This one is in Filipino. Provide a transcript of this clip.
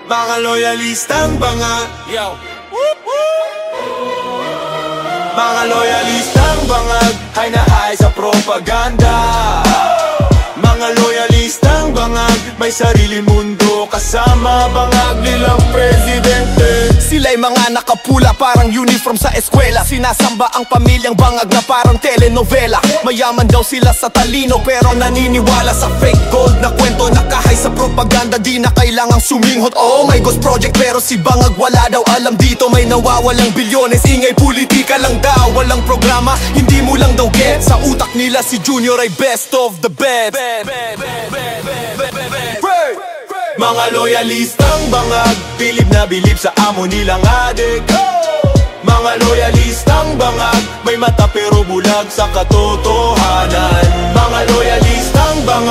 Mga loyalistang bangag, yo. Mga loyalistang bangag ay nahay sa propaganda. Mga loyalistang bangag may sariling mundo kasama bangag nilang presidente. Sila'y mga nakapula parang uniform sa eskwela. Sinasamba ang pamilyang bangag na parang telenovela. Mayaman daw sila sa talino pero naniniwala sa fake gold na kwento. Nakahay sa propaganda, di na kailangang suminghot. Oh my Ghost Project pero si bangag wala daw alam dito. May nawawalang bilyones, ingay politika lang daw. Walang programa, hindi mo lang daw get. Sa utak nila si Junior ay best of the best. Mga loyalistang bangag, bilib na bilib sa amo nilang adik. Mga loyalistang bangag, may mata pero bulag sa katotohanan. Mga loyalistang bangag.